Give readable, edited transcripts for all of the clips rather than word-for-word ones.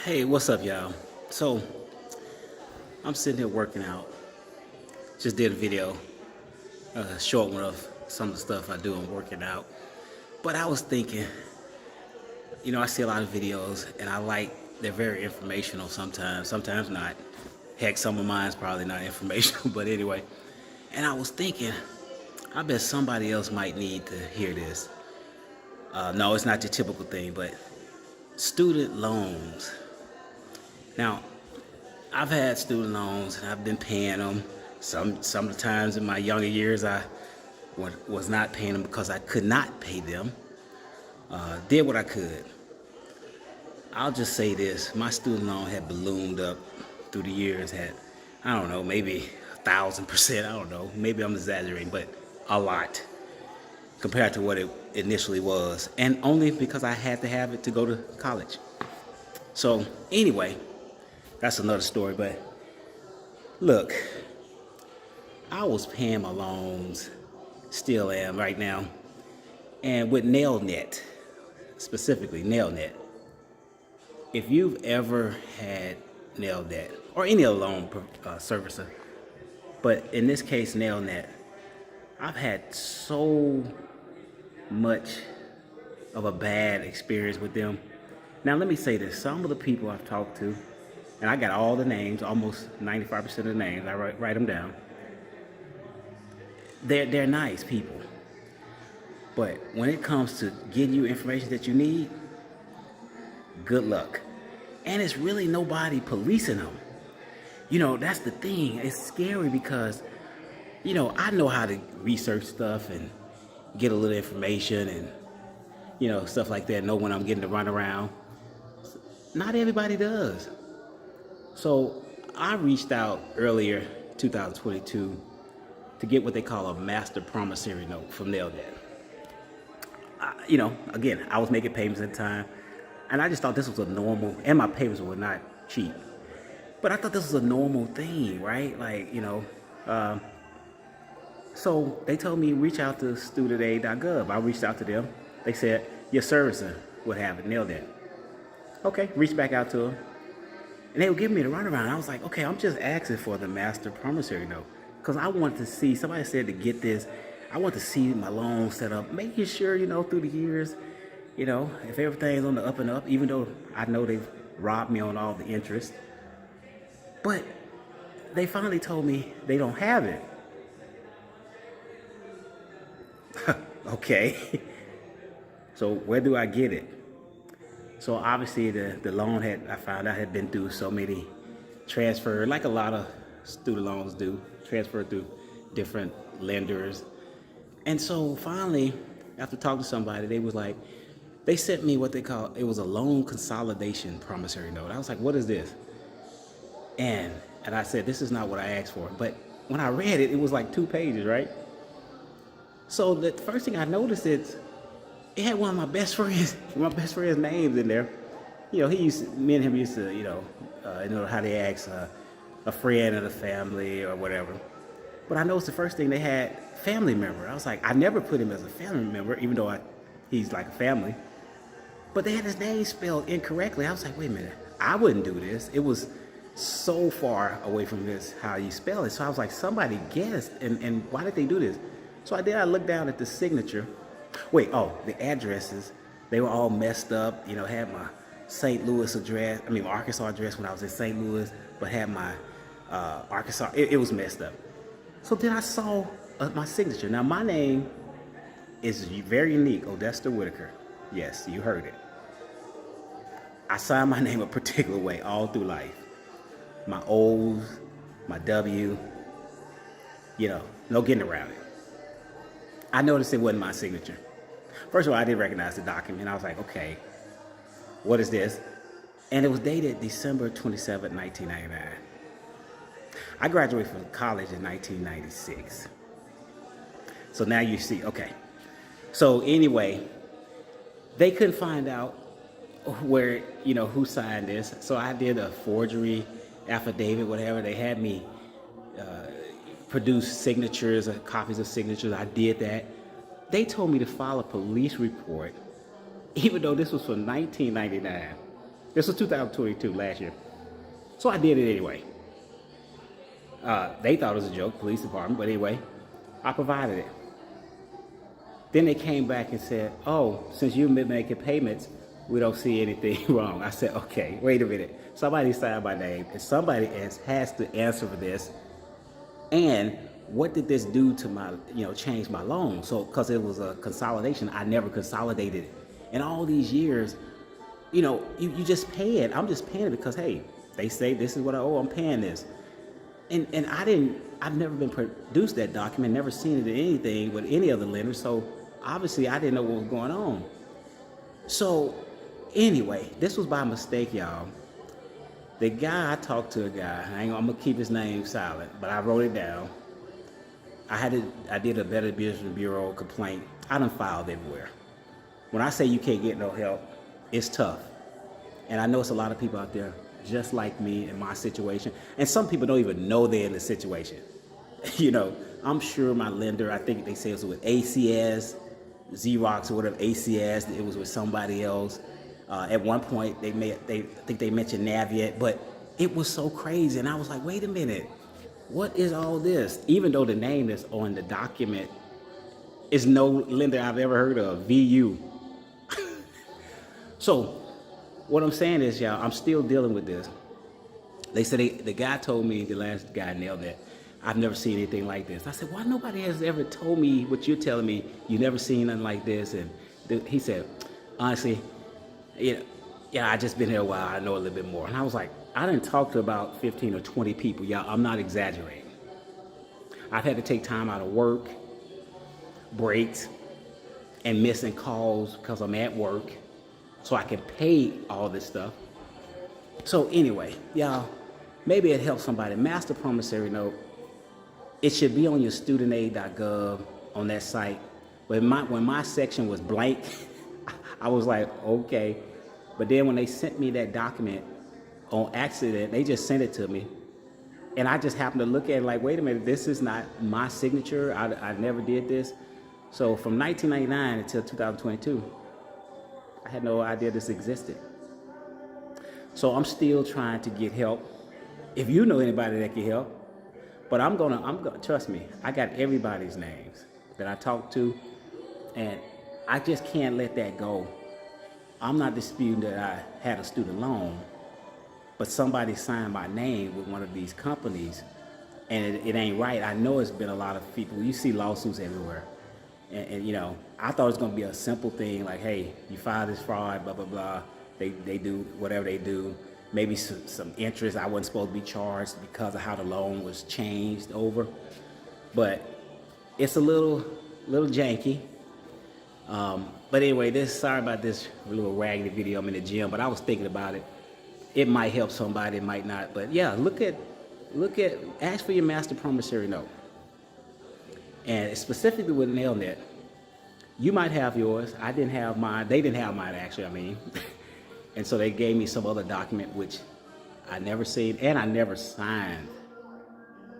Hey, what's up, y'all? So, I'm sitting here working out. Just did a video, a short one of some of the stuff I do in working out. But I was thinking, I see a lot of videos and they're very informational sometimes, sometimes not. Heck, some of mine's probably not informational, but anyway. And I was thinking, I bet somebody else might need to hear this. No, it's not your typical thing, but student loans. Now, I've had student loans and I've been paying them. Some of the times in my younger years, I was not paying them because I could not pay them. Did what I could. I'll just say this: my student loan had ballooned up through the years. Had, I don't know, maybe 1,000%. I don't know. Maybe I'm exaggerating, but a lot compared to what it initially was, and only because I had to have it to go to college. So anyway, that's another story. But look, I was paying my loans, still am right now, and with Nelnet, specifically Nelnet. If you've ever had Nelnet or any other loan servicer, but in this case Nelnet, I've had so much of a bad experience with them. Now let me say this: some of the people I've talked to, and I got all the names, almost 95% of the names, I write them down. They're nice people, but when it comes to getting you information that you need, good luck. And it's really nobody policing them. That's the thing. It's scary because, I know how to research stuff and get a little information and, stuff like that, know when I'm getting to run around. Not everybody does. So I reached out earlier, 2022, to get what they call a master promissory note from Nelnet. Again, I was making payments at the time, and I just thought this was a normal, and my payments were not cheap, but I thought this was a normal thing, right? So they told me reach out to studentaid.gov. I reached out to them. They said your servicer would have it, Nelnet. Okay, reached back out to them, and they were giving me the runaround. I was like, okay, I'm just asking for the master promissory note because I wanted to see. Somebody said to get this, I want to see my loan set up, making sure through the years, if everything's on the up and up, even though I know they've robbed me on all the interest. But they finally told me they don't have it. Okay. So where do I get it? So obviously the loan I found out had been through so many transfer, like a lot of student loans do, transfer through different lenders. And so finally, after talking to somebody, they sent me what it was a loan consolidation promissory note. I was like, what is this? And I said, this is not what I asked for. But when I read it, it was like 2 pages, right? So the first thing I noticed is it had one of my best friends' names in there. Me and him used to, how they ask a friend of the family or whatever. But I noticed the first thing they had family member. I was like, I never put him as a family member, even though he's like a family. But they had his name spelled incorrectly. I was like, wait a minute, I wouldn't do this. It was so far away from this, how you spell it. So I was like, somebody guessed, and why did they do this? So I looked down at the signature. The addresses, they were all messed up. Had my St. Louis address, my Arkansas address when I was in St. Louis, but had my Arkansas, it was messed up. So then I saw my signature. Now my name is very unique, Odester Whitaker. Yes, you heard it. I signed my name a particular way all through life. My O's, my W, no getting around it. I noticed it wasn't my signature. First of all, I didn't recognize the document. I was like, okay, what is this? And it was dated December 27, 1999. I graduated from college in 1996. So now you see, okay. So anyway, they couldn't find out where, who signed this. So I did a forgery affidavit, whatever. They had me produce signatures, copies of signatures. I did that. They told me to file a police report, even though this was from 1999. This was 2022, last year. So I did it anyway. They thought it was a joke, police department, but anyway, I provided it. Then they came back and said, oh, since you've been making payments, we don't see anything wrong. I said, okay, wait a minute. Somebody signed my name, and somebody else has to answer for this. And what did this do to my, change my loan? So, because it was a consolidation, I never consolidated it. In all these years, you just pay it. I'm just paying it because, hey, they say this is what I owe, I'm paying this. And I've never been produced that document, never seen it in anything with any other lender. So obviously I didn't know what was going on. So anyway, this was by mistake, y'all. The guy, I talked to a guy, I'm gonna keep his name silent, but I wrote it down. I did a Better Business Bureau complaint. I done filed everywhere. When I say you can't get no help, it's tough. And I know it's a lot of people out there just like me in my situation. And some people don't even know they're in the situation. I'm sure my lender, I think they say it was with ACS, Xerox or whatever, ACS, it was with somebody else. At one point, I think they mentioned Navient, but it was so crazy. And I was like, wait a minute, what is all this? Even though the name that's on the document is no lender I've ever heard of, VU. So what I'm saying is, y'all, I'm still dealing with this. They said, the guy told me, the last guy, Nelnet, I've never seen anything like this. I said, why nobody has ever told me what you're telling me? You never seen nothing like this. And he said, honestly, I just been here a while. I know a little bit more. And I was like, I didn't talk to about 15 or 20 people. Y'all, I'm not exaggerating. I've had to take time out of work, breaks, and missing calls because I'm at work so I can pay all this stuff. So anyway, y'all, maybe it helps somebody. Master promissory note, it should be on your studentaid.gov on that site. When my section was blank, I was like, okay. But then when they sent me that document on accident, they just sent it to me. And I just happened to look at it like, wait a minute, this is not my signature. I never did this. So from 1999 until 2022, I had no idea this existed. So I'm still trying to get help. If you know anybody that can help, but I'm gonna trust me, I got everybody's names that I talked to, and I just can't let that go. I'm not disputing that I had a student loan, but somebody signed my name with one of these companies, and it ain't right. I know it's been a lot of people. You see lawsuits everywhere. And I thought it was gonna be a simple thing like, hey, you filed this fraud, blah, blah, blah. They do whatever they do. Maybe some interest I wasn't supposed to be charged because of how the loan was changed over. But it's a little janky. But anyway, sorry about this little raggedy video. I'm in the gym, but I was thinking about it. It might help somebody, it might not. But yeah, ask for your master promissory note. And specifically with Nelnet, you might have yours. I didn't have mine. They didn't have mine, actually, And so they gave me some other document, which I never seen and I never signed.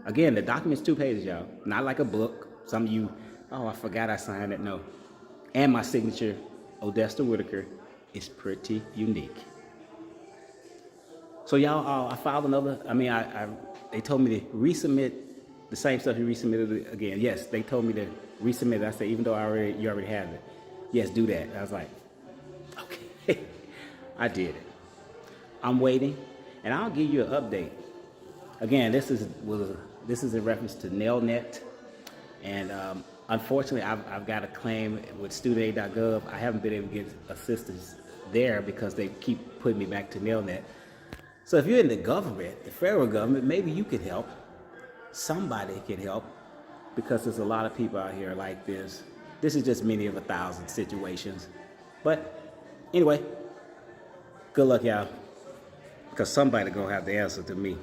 Again, the document's 2 pages, y'all. Not like a book. Some of you, I forgot I signed it. No. And my signature, Odessa Whitaker, is pretty unique. So y'all, I filed another, they told me to resubmit the same stuff you resubmitted again. Yes, they told me to resubmit it. I said, even though you already have it. Yes, do that. I was like, okay. I did it. I'm waiting, and I'll give you an update. Again, this is in reference to Nelnet, and unfortunately, I've got a claim with studentaid.gov. I haven't been able to get assistance there because they keep putting me back to Nelnet. So if you're in the government, the federal government, maybe you could help. Somebody can help, because there's a lot of people out here like this. This is just many of 1,000 situations. But anyway, good luck, y'all, because somebody gonna have the answer to me.